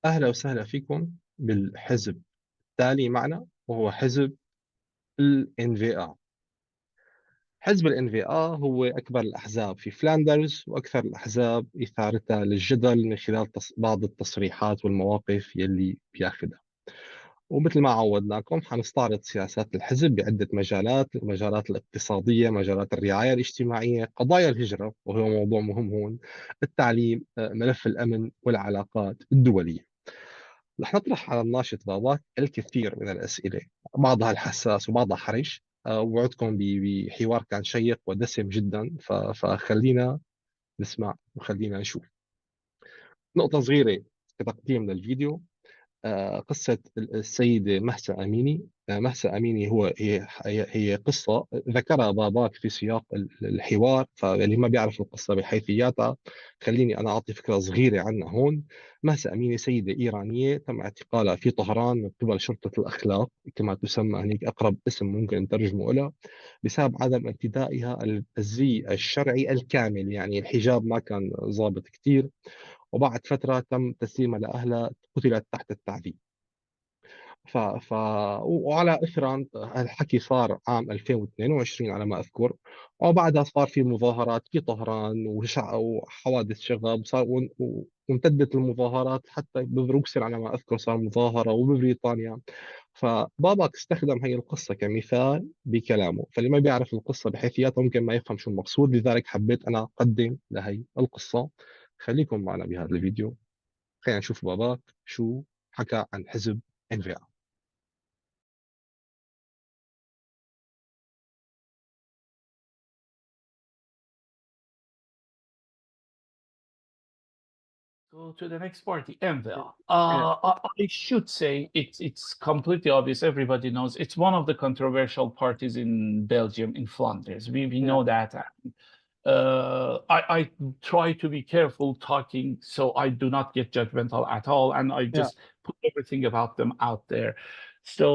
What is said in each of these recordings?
أهلا وسهلا فيكم بالحزب التالي معنا، وهو حزب ال NVA. حزب ال NVA هو أكبر الأحزاب في فلاندرز، وأكثر الأحزاب إثارة للجدل من خلال بعض التصريحات والمواقف يلي بياخذها. ومثل ما عودناكم حنستعرض سياسات الحزب بعدة مجالات: المجالات الاقتصادية، مجالات الرعاية الاجتماعية، قضايا الهجرة وهو موضوع مهم هون، التعليم، ملف الأمن والعلاقات الدولية. رح نطرح على الناشط باباك الكثير من الأسئلة، بعضها الحساس وبعضها حرج. وعدكم بحوار كان شيق ودسم جدا، فخلينا نسمع وخلينا نشوف. نقطة صغيرة كتقديم للفيديو: قصة السيدة مهسا أميني. مهسا أميني هي قصة ذكرها باباك في سياق الحوار، فاللي ما بيعرف القصة بحيثياتها خليني أنا أعطي فكرة صغيرة عنها هون. مهسا أميني سيدة إيرانية تم اعتقالها في طهران من قبل شرطة الأخلاق، كما تسمى هناك، أقرب اسم ممكن نترجمه لها، بسبب عدم ارتدائها الزي الشرعي الكامل. يعني الحجاب ما كان ضابط كتير، وبعد فترة تم تسليمها لأهلها، قتلت تحت التعذيب. ف... ف... وعلى إثر الحكي صار عام 2022 على ما أذكر، وبعدها صار في مظاهرات في طهران وحوادث شغب، وامتدت المظاهرات حتى ببروكسل على ما أذكر صار مظاهرة، وببريطانيا. فباباك استخدم هي القصة كمثال بكلامه، فاللي ما بيعرف القصة بحيثياتها ممكن ما يفهم شو المقصود، لذلك حبيت أنا أقدم لهي القصة. خليكم معنا بهذا الفيديو، خلينا نشوف باباك شو حكى عن حزب انفيا. Go to the next party, MVL. Yeah. I should say it's completely obvious. Everybody knows it's one of the controversial parties in Belgium, in Flanders. We Yeah. know that. I try to be careful talking so I do not get judgmental at all, and I Yeah. just put everything about them out there. So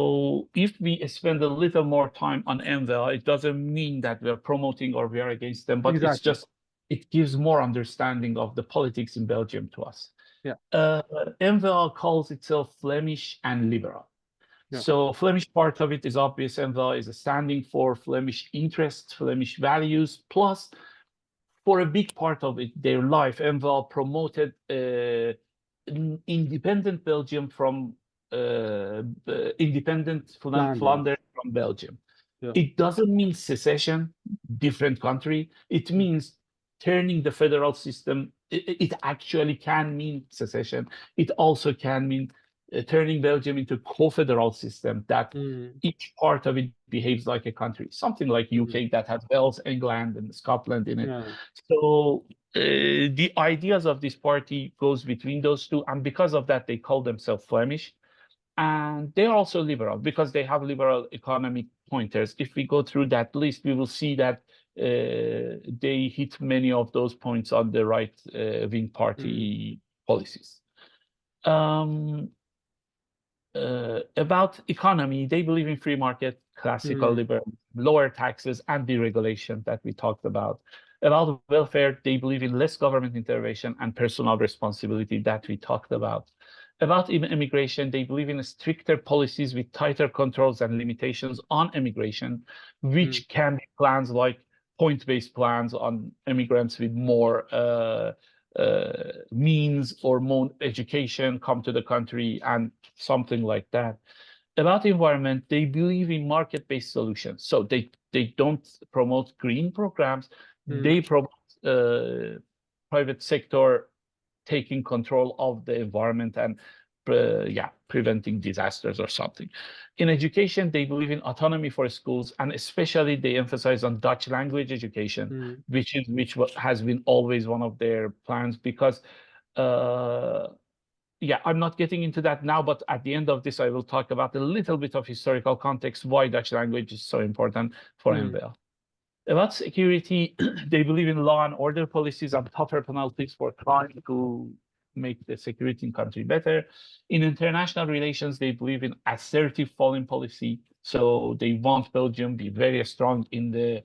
if we spend a little more time on MVL, it doesn't mean that we're promoting or we are against them, but it's Exactly. just it gives more understanding of the politics in Belgium to us. Yeah. MVL calls itself Flemish and liberal. Yeah. So Flemish part of it is obvious. MVL is standing for Flemish interests, Flemish values, plus for a big part of it, their life, MVL promoted independent Belgium from independent Flanders. Flanders from Belgium. Yeah. It doesn't mean secession, different country. It Mm. means turning the federal system. It actually can mean secession. It also can mean turning Belgium into co-federal system that Mm. each part of it behaves like a country, something like Mm. UK that has Wales, England, and Scotland in it. Yeah. So the ideas of this party goes between those two, and because of that, they call themselves Flemish. And they're also liberal because they have liberal economic pointers. If we go through that list, we will see that they hit many of those points on the right wing party policies. Um, about economy, they believe in free market, classical Mm. liberal, lower taxes, and deregulation that we talked about. About welfare, they believe in less government intervention and personal responsibility that we talked about. About immigration, they believe in stricter policies with tighter controls and limitations on immigration, Mm. which can be plans like point-based plans on immigrants with more means or more education come to the country and something like that. About environment, they believe in market-based solutions. So they don't promote green programs. Mm. They promote private sector taking control of the environment and preventing disasters or something. In education, they believe in autonomy for schools, and especially they emphasize on Dutch language education, Mm. which has been always one of their plans because I'm not getting into that now, but at the end of this, I will talk about a little bit of historical context, why Dutch language is so important for Mm. MVL. About security, they believe in law and order policies and tougher penalties for crime to make the security in country better. In international relations, they believe in assertive foreign policy. So they want Belgium be very strong in the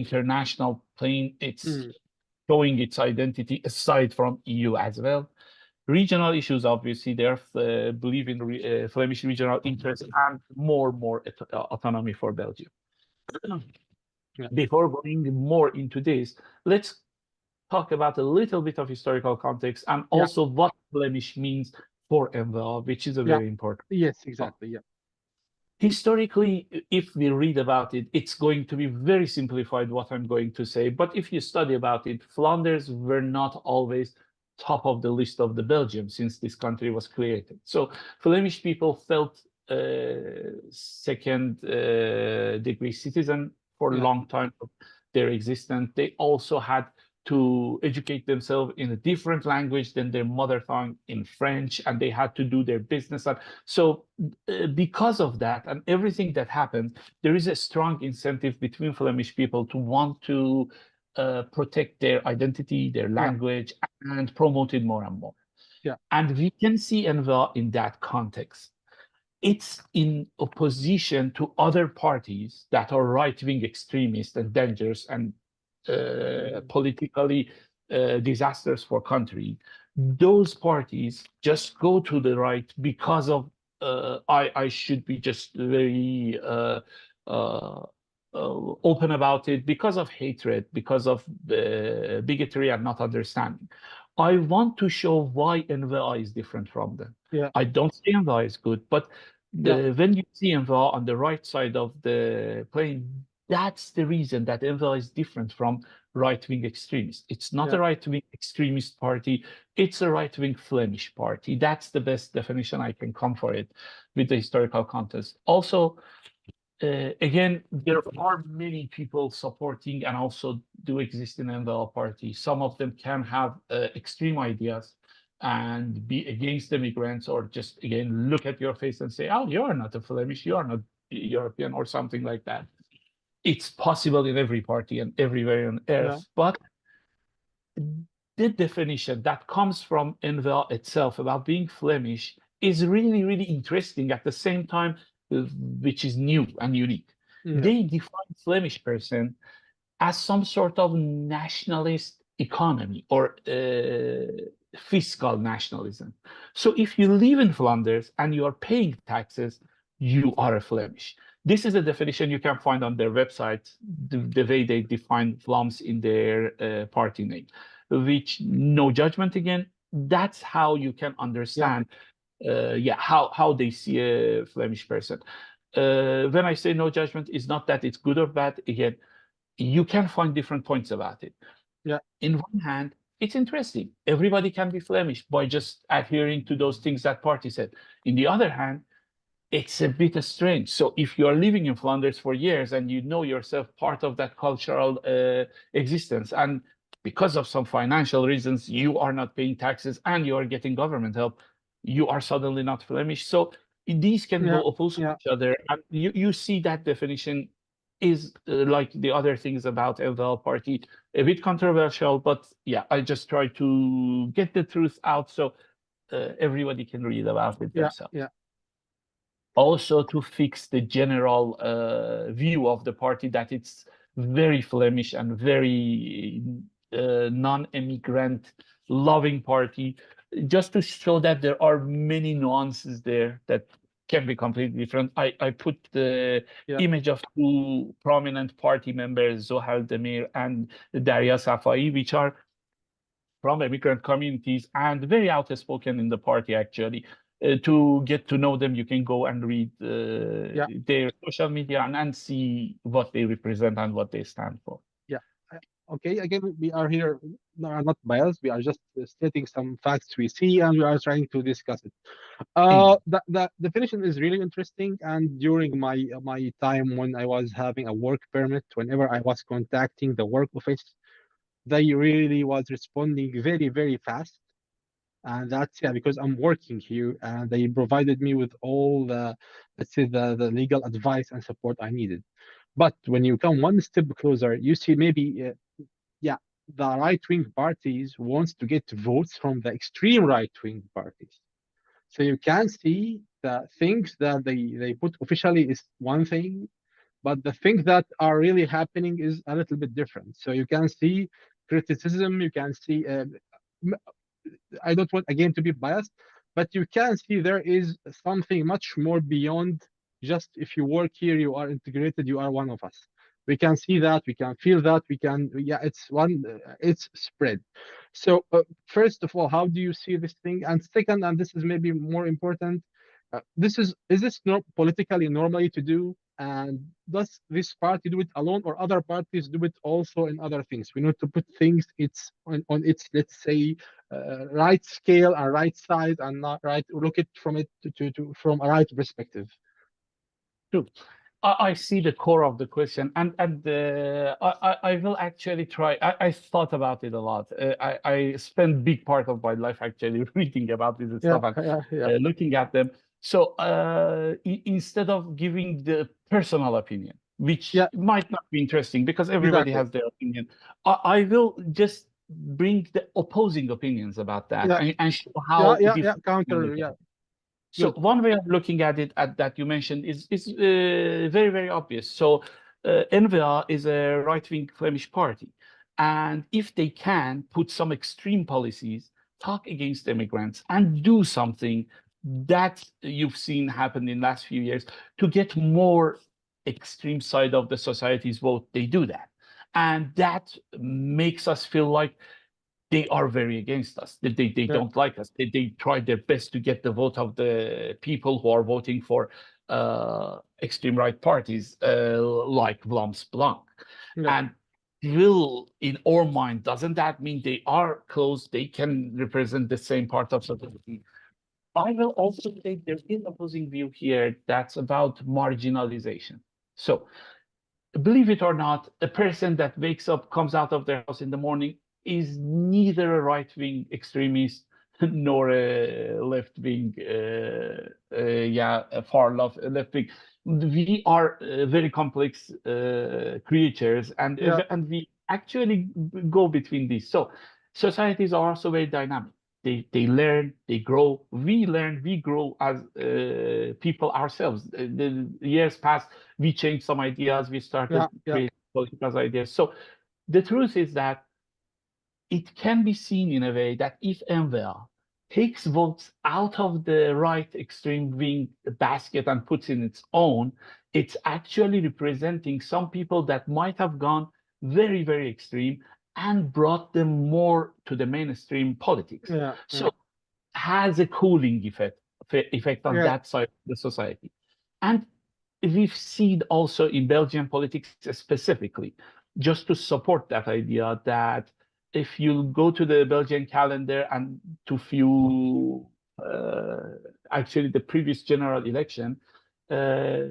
international plane. It's Mm. showing its identity aside from EU as well. Regional issues, obviously, they believe in Flemish regional interests and more autonomy for Belgium. Yeah. Before going more into this, let's talk about a little bit of historical context and Yeah. also what Flemish means for NVA, which is a Yeah. very important. Yes, exactly. Yeah. Historically, if we read about it, it's going to be very simplified what I'm going to say. But if you study about it, Flanders were not always top of the list of the Belgium since this country was created. So Flemish people felt second degree citizen for a Yeah. long time of their existence. They also had to educate themselves in a different language than their mother tongue in French, and they had to do their business. So because of that and everything that happened, there is a strong incentive between Flemish people to want to protect their identity, their Yeah. language, and promote it more and more. Yeah. And we can see Enva in that context. It's in opposition to other parties that are right-wing extremists and dangerous and politically disastrous for country. Those parties just go to the right because of I should be just very uh, open about it because of hatred, because of bigotry and not understanding. I want to show why NVA is different from them. Yeah. I don't say NVA is good, but Yeah. when you see NVA on the right side of the plane, that's the reason that NVA is different from right-wing extremists. It's not Yeah. a right-wing extremist party. It's a right-wing Flemish party. That's the best definition I can come for it with the historical context. Also, again, there are many people supporting and also do exist in NVA party. Some of them can have extreme ideas and be against immigrants or just, again, look at your face and say, oh, you're not a Flemish, you're not European or something like that. It's possible in every party and everywhere on Yeah. earth, but the definition that comes from NVA itself about being Flemish is really, really interesting at the same time, which is new and unique. Yeah. They define Flemish person as some sort of nationalist economy or fiscal nationalism. So if you live in Flanders and you are paying taxes, you are a Flemish. This is a definition you can find on their website, the way they define Vlaams in their party name, which no judgment again. That's how you can understand how they see a Flemish person. When I say no judgment, it's not that it's good or bad. Again, you can find different points about it. Yeah. In one hand, it's interesting. Everybody can be Flemish by just adhering to those things that party said. In the other hand, it's a bit strange. So if you are living in Flanders for years and you know yourself part of that cultural existence, and because of some financial reasons, you are not paying taxes and you are getting government help, you are suddenly not Flemish. So these can Yeah. go opposed to Yeah. each other. And you see that definition is like the other things about LDL party, a bit controversial, but yeah, I just try to get the truth out so everybody can read about it Yeah. themselves. Yeah. Also to fix the general view of the party that it's very Flemish and very non-immigrant loving party, just to show that there are many nuances there that can be completely different. I put the image of two prominent party members, Zohal Demir and Daria Safai, which are from immigrant communities and very outspoken in the party, actually. To get to know them, you can go and read their social media and see what they represent and what they stand for. Yeah. Okay. Again, we are here not biased. We are just stating some facts we see, and we are trying to discuss it. The definition is really interesting. And during my time when I was having a work permit, whenever I was contacting the work office, they really was responding very, very fast. And that's because I'm working here, and they provided me with all the, let's say, the legal advice and support I needed. But when you come one step closer, you see maybe yeah, the right wing parties wants to get votes from the extreme right wing parties. So you can see the things that they put officially is one thing, but the things that are really happening is a little bit different. So you can see criticism, you can see I don't want again to be biased, but you can see there is something much more beyond just if you work here, you are integrated, you are one of us. We can see that, we can feel that, we can, yeah, it's spread. So, first of all, how do you see this thing? And second, and this is maybe more important, is this politically normally to do? And does this party do it alone, or other parties do it also in other things? We need to put things it's on its, let's say, right scale and right size, and not right look it from it to from a right perspective. True. I see the core of the question, and I will actually try. I thought about it a lot. I spent big part of my life actually reading about this Yeah, stuff and yeah. looking at them. So instead of giving the personal opinion, which Yeah, might not be interesting because everybody exactly. has their opinion, I will just bring the opposing opinions about that Yeah, and show how yeah. different we Counter, look at yeah, it. So good. one way of looking at it that you mentioned is very, very obvious. So N-VA is a right-wing Flemish party. And if they can put some extreme policies, talk against immigrants, and do something that you've seen happen in the last few years to get more extreme side of the society's vote, they do that. And that makes us feel like they are very against us. They Yeah, don't like us. They try their best to get the vote of the people who are voting for extreme right parties like Vlaams Belang. yeah, And will, in our mind, doesn't that mean they are close? They can represent the same part of society. I will also say there is opposing view here that's about marginalization. So believe it or not, a person that wakes up, comes out of their house in the morning, is neither a right-wing extremist nor a left-wing, yeah, a far left-wing. We are very complex creatures, yeah, and we actually go between these. So societies are also very dynamic. They learn, they grow. We learn, we grow as people ourselves. The years pass, we changed some ideas, we started yeah. creating political ideas. So the truth is that it can be seen in a way that if MVL takes votes out of the right extreme wing basket and puts in its own, it's actually representing some people that might have gone very, very extreme and brought them more to the mainstream politics. Yeah, yeah, So has a cooling effect on yeah. that side of the society. And we've seen also in Belgian politics specifically, just to support that idea that if you go to the Belgian calendar and to few, actually the previous general election, uh,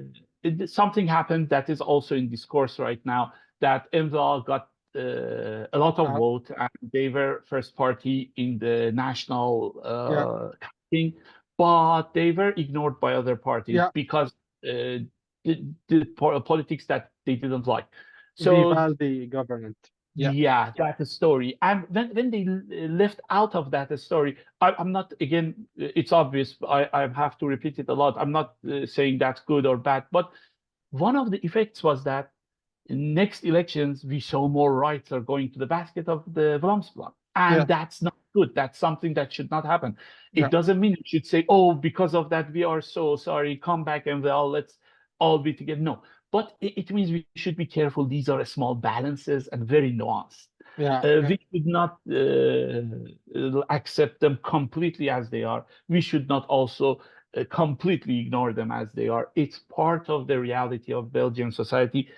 something happened that is also in discourse right now that MVL got a lot of Uh, vote and they were first party in the national yeah, thing, but they were ignored by other parties yeah. because the politics that they didn't like. So Vivaldi government. Yeah, yeah, that's a story. And when they left out of that story, I'm not, again, it's obvious, I have to repeat it a lot. I'm not saying that's good or bad, but one of the effects was that in next elections, we saw more rights are going to the basket of the Vlaamsblad. yeah, And that's not good. That's something that should not happen. It yeah, doesn't mean you should say, oh, because of that, we are so sorry, come back and well, let's all be together. No, but it means we should be careful. These are small balances and very nuanced. yeah, yeah, We should not accept them completely as they are. We should not also completely ignore them as they are. It's part of the reality of Belgian society,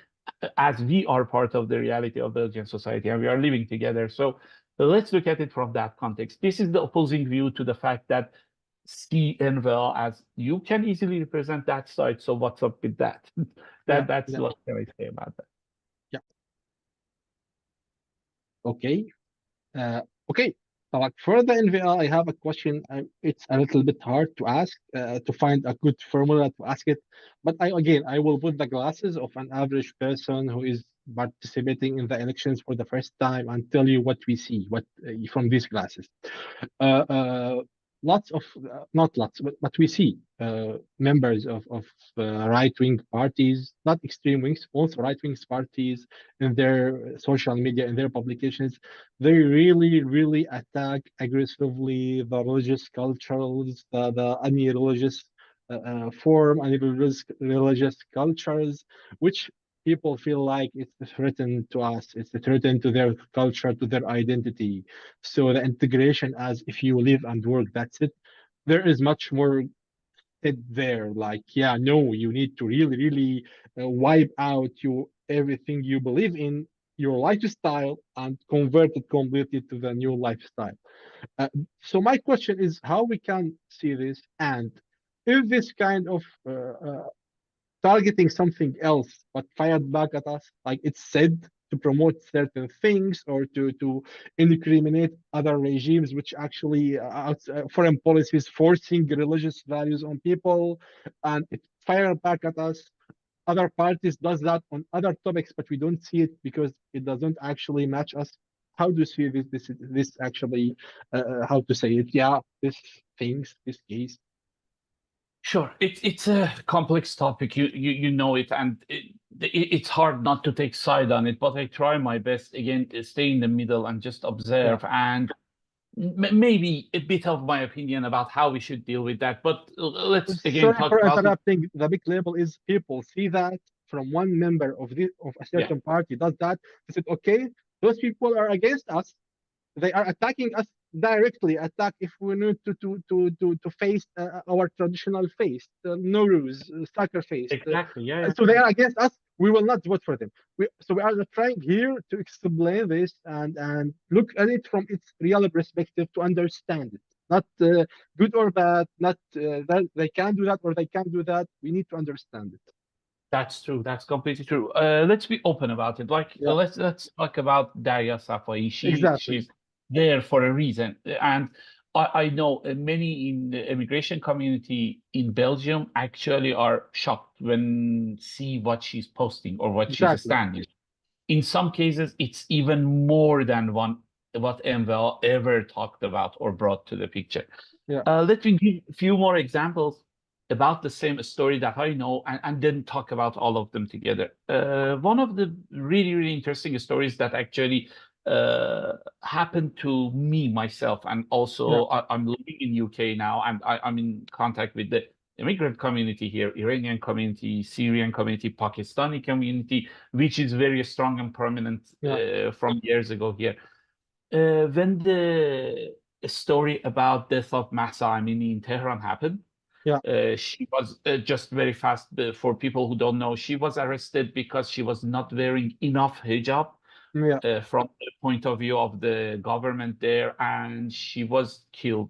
as we are part of the reality of Belgian society and we are living together. So let's look at it from that context. This is the opposing view to the fact that see Envel as you can easily represent that side. So what's up with that? yeah, That's yeah, what can I say about that. yeah. Okay. Uh, okay. Like for the NVR, I have a question. It's a little bit hard to ask, to find a good formula to ask it. But I will put the glasses of an average person who is participating in the elections for the first time and tell you what we see, what from these glasses. Uh, uh, lots of not lots, but we see members of right-wing parties, not extreme wings, also right-wing parties in their social media, in their publications. They really, really attack aggressively the religious cultures, the any religious form, any religious cultures, which people feel like it's a threat to us, it's a threat to their culture, to their identity. So the integration as if you live and work, that's it. There is much more it there. Like, yeah, no, you need to really, really wipe out your everything you believe in, your lifestyle, and convert it completely to the new lifestyle. Uh, so my question is how we can see this, and if this kind of targeting something else but fired back at us, like it's said to promote certain things or to incriminate other regimes which actually foreign policies forcing religious values on people, and it fired back at us. Other parties does that on other topics, but we don't see it because it doesn't actually match us. How do you see this actually? How to say it? Yeah, this things, this case. Sure, it's a complex topic. You know it, and it's hard not to take side on it. But I try my best again to stay in the middle and just Yeah. observe, and maybe a bit of my opinion about how we should deal with that. But let's again Sorry talk for about it. interrupting. The big label is people see that from one member of a Yeah, certain party does that. They said, okay, those people are against us. They are attacking us directly. Attack if we need to face our traditional face, the Nowruz, soccer face. exactly. Yeah, So they are against us. We will not vote for them. So we are trying here to explain this and look at it from its real perspective to understand it. Not good or bad. Not that they can do that or they can't do that. We need to understand it. that's true. That's completely true. Let's be open about it. Like Yeah, let's talk about Daria Safai. exactly. She's there for a reason, and I know many in the immigration community in Belgium actually are shocked when see what she's posting or what she's Exactly. standing. In some cases, it's even more than what Envel ever talked about or brought to the picture. Yeah, Let me give a few more examples about the same story that I know and then talk about all of them together. One of the really, really interesting stories that actually happened to me myself, and yeah, also I'm living in UK now, and I'm in contact with the immigrant community here, Iranian community, Syrian community, Pakistani community, which is very strong and prominent yeah, from years ago here. When the story about death of Mahsa Amini in Tehran happened, yeah, she was just very fast for people who don't know, she was arrested because she was not wearing enough hijab yeah, from the point of view of the government there, and she was killed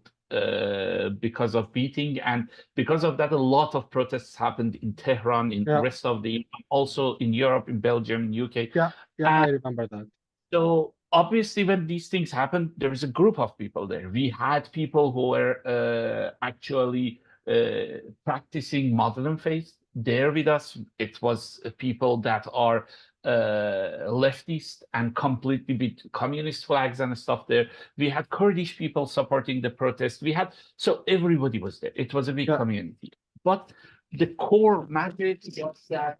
because of beating. And because of that, a lot of protests happened in Tehran, in yeah, rest of the, also in Europe, in Belgium, in UK. yeah, yeah. I remember that. So obviously, when these things happen, there is a group of people there. We had people who were actually practicing Muslim faith there with us. It was people that are leftist and completely with communist flags and stuff there. We had Kurdish people supporting the protest. We had, so everybody was there. It was a big Yeah, community. But the core majority was that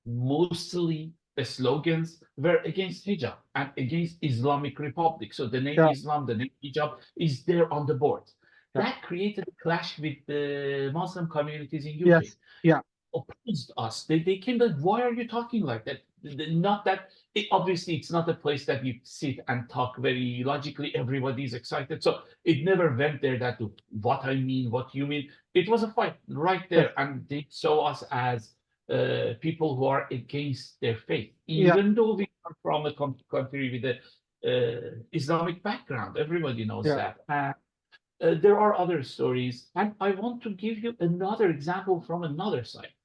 mostly the slogans were against hijab and against Islamic Republic. So the name yeah, Islam, the name hijab is there on the board. yeah. That created a clash with the Muslim communities in UK. Yes, yeah, Opposed us. They came like, why are you talking like that? Not that obviously it's not a place that you sit and talk very logically. Everybody's excited. So it never went there that what I mean, what you mean. It was a fight right yes, there. And they saw us as people who are against their faith, yeah, even though we are from a country with a Islamic background. Everybody knows yeah, that. There are other stories, and I want to give you another example from another side.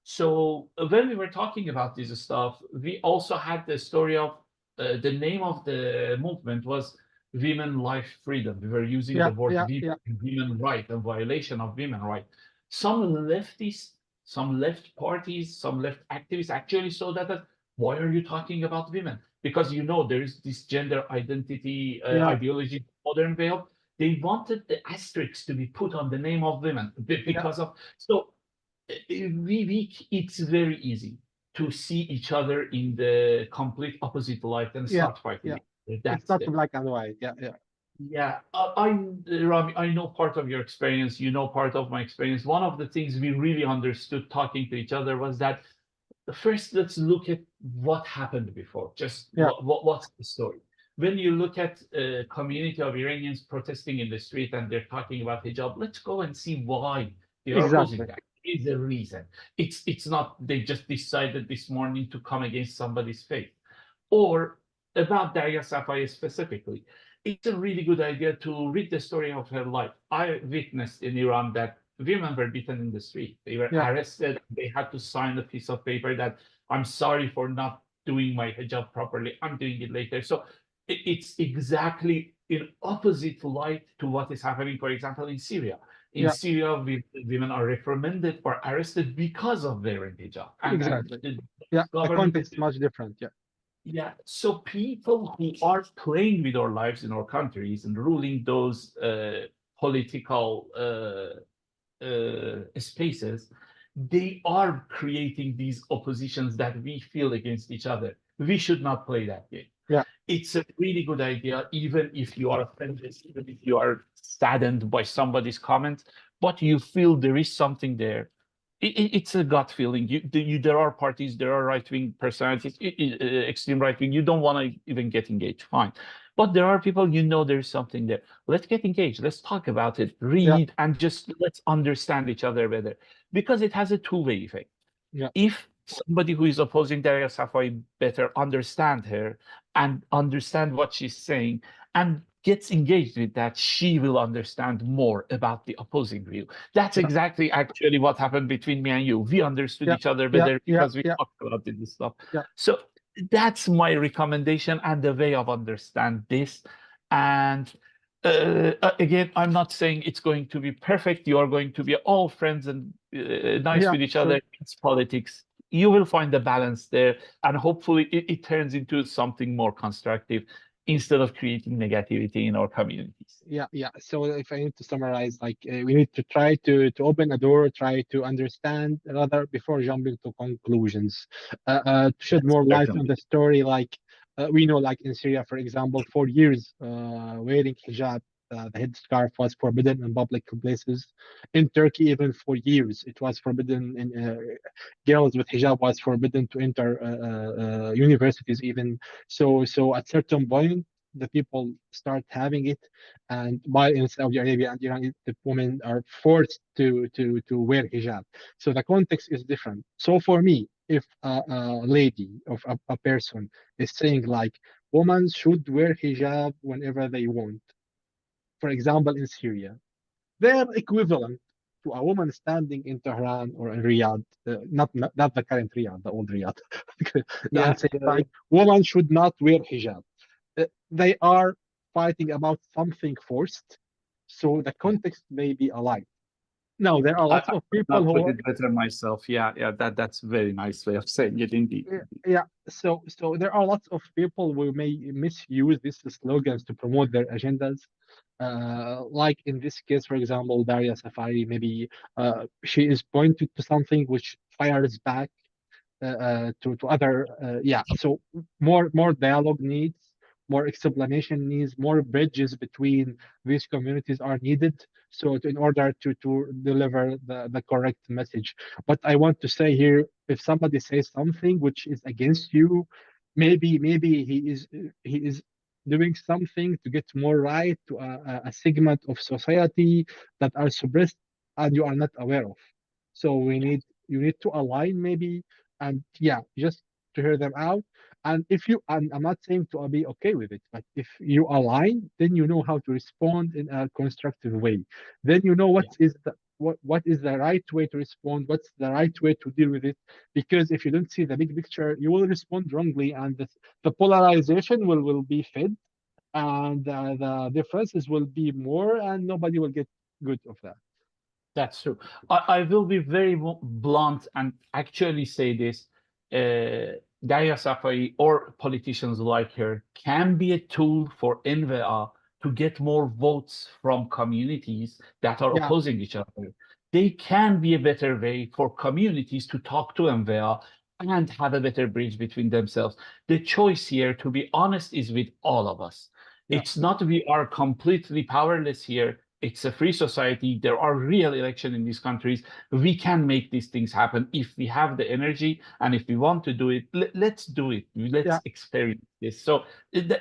So when we were talking about this stuff, we also had the story of the name of the movement was Women Life Freedom. We were using yeah, the word yeah, yeah, women right, a violation of women right. Some leftists, some left parties, some left activists actually saw that as, why are you talking about women? Because there is this gender identity yeah, ideology, modern veil. they wanted the asterisks to be put on the name of women because of so it's very easy to see each other in the complete opposite light and start fighting. It's not black and white. Yeah, Rami, I know part of your experience. You know part of my experience. One of the things we really understood talking to each other was that first, let's look at what happened before. Just what's the story? When you look at a community of Iranians protesting in the street and they're talking about hijab, let's go and see why they are opposing that. There is a reason. It's not they just decided this morning to come against somebody's faith. Or about Darya Safai specifically, it's a really good idea to read the story of her life. I witnessed in Iran that women were beaten in the street. They were arrested. They had to sign a piece of paper that I'm sorry for not doing my hijab properly. I'm doing it later. So it's exactly in opposite light to what is happening, for example, in Syria. In Syria, women are reprimanded or arrested because of wearing hijab. The context is much different. Yeah, so people who are playing with our lives in our countries and ruling those political spaces, they are creating these oppositions that we feel against each other. We should not play that game. It's a really good idea, even if you are offended, even if you are saddened by somebody's comment, but you feel there is something there. It's a gut feeling. There are parties, there are right-wing personalities, extreme right-wing. You don't want to even get engaged, fine. But there are people, there's something there. Let's get engaged. Let's talk about it, read, and just let's understand each other better. Because it has a two-way effect. If somebody who is opposing Darya Safai better understand her and understand what she's saying and gets engaged with that, she will understand more about the opposing view. That's exactly actually what happened between me and you. We understood each other better because we talked about this stuff. So that's my recommendation and the way of understand this. And again, I'm not saying it's going to be perfect. You are going to be all friends and nice with each other. It's politics. You will find a balance there, and hopefully it turns into something more constructive instead of creating negativity in our communities. So if I need to summarize, we need to try to open a door, try to understand rather before jumping to conclusions. To shed more light on the story, we know, in Syria, for example, for years, wearing hijab, the headscarf was forbidden in public places. In Turkey, even for years, it was forbidden. Girls with hijab was forbidden to enter universities. Even so, at certain point, the people start having it, and while in Saudi Arabia and Iran, the women are forced to wear hijab. So the context is different. So for me, if a lady of a person is saying women should wear hijab whenever they want, for example, in Syria, they're equivalent to a woman standing in Tehran or in Riyadh, not the current Riyadh, the old Riyadh, and saying women should not wear hijab. They are fighting about something forced, so the context may be alike. Now, there are lots of people who put it better myself. That's a very nice way of saying it, indeed. So there are lots of people who may misuse these slogans to promote their agendas. Like in this case, for example, Darya Safari, maybe she is pointed to something which fires back to other. So more dialogue needs, more explanation needs, more bridges between these communities are needed. So in order to deliver the correct message. But I want to say here, if somebody says something which is against you, maybe he is doing something to get more right to a segment of society that are suppressed and you are not aware of. So you need to align maybe, and just to hear them out. And if you, and I'm not saying to be okay with it, but if you align, then you know how to respond in a constructive way. Then you know what is the right way to respond, what's the right way to deal with it. Because if you don't see the big picture, you will respond wrongly, and the polarization will be fed, and the differences will be more, and nobody will get good of that. That's true. I will be very blunt and actually say this. Darya Safai or politicians like her can be a tool for NVA to get more votes from communities that are yeah, opposing each other. They can be a better way for communities to talk to MVA and have a better bridge between themselves. The choice here, to be honest, is with all of us. yeah, It's not we are completely powerless here. It's a free society. There are real elections in these countries. We can make these things happen if we have the energy and if we want to do it. Let's do it. yeah. Let's experience this. So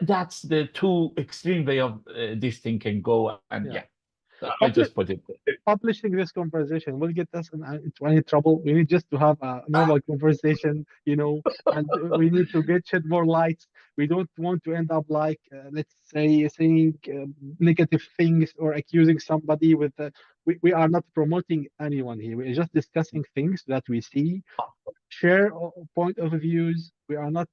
that's the two extreme way of this thing can go. And Yeah. yeah, I just put it there. Publishing this conversation will get us into any trouble. We need just to have a normal conversation, and we need to get shed more light. We don't want to end up like, let's say, saying negative things or accusing somebody with. We are not promoting anyone here. We're just discussing things that we see, share point of views. We are not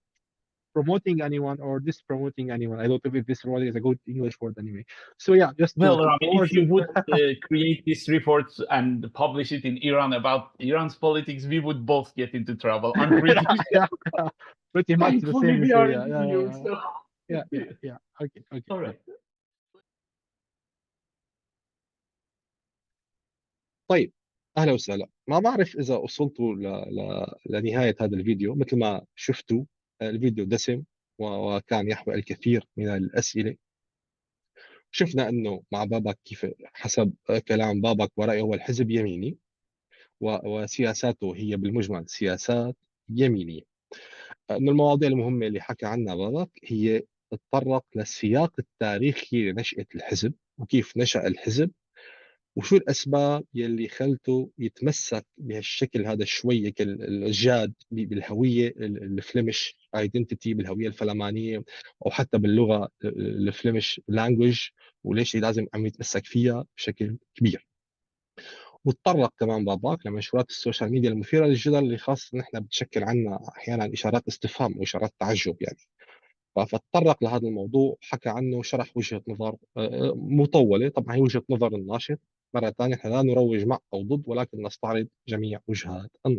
promoting anyone or dispromoting anyone. I don't know if this word is a good English word anyway. So yeah, just to, Well, to I mean, if pause. you would create this report and publish it in Iran about Iran's politics, we would both get into trouble. I'm pretty yeah, sure. yeah, yeah. Pretty much the Thankfully, same in we are Syria. in the Yeah, EU, yeah, so yeah, yeah, yeah, yeah. Okay, okay, all yeah. right. طيب، اهلا وسهلا. ما بعرف اذا وصلتوا لنهايه هذا الفيديو. مثل ما شفتوا الفيديو دسم وكان يحوي الكثير من الاسئله. شفنا انه مع بابك كيف حسب كلام بابك ورأيه هو الحزب يميني، وسياساته هي بالمجمل سياسات يمينية. من المواضيع المهمة اللي حكى عنها بابك هي تطرق للسياق التاريخي لنشأة الحزب وكيف نشأ الحزب، وشو الأسباب يلي خلته يتمسك بهالشكل هذا شوي الجاد بالهوية الفلمش ايدنتيتي، بالهوية الفلمانية، أو حتى باللغة الفلمش لانجوج، وليش لازم عم يتمسك فيها بشكل كبير. وتطرق كمان باباك لمنشورات السوشيال ميديا المثيرة للجدل اللي خاصة نحن بتشكل عنا أحيانا إشارات استفهام وإشارات تعجب يعني. فتطرق لهذا الموضوع، حكى عنه وشرح وجهة نظر مطولة. طبعا هي وجهة نظر الناشط. مرة ثانية نحن لا نروج مع أو ضد، ولكن نستعرض جميع وجهات النظر.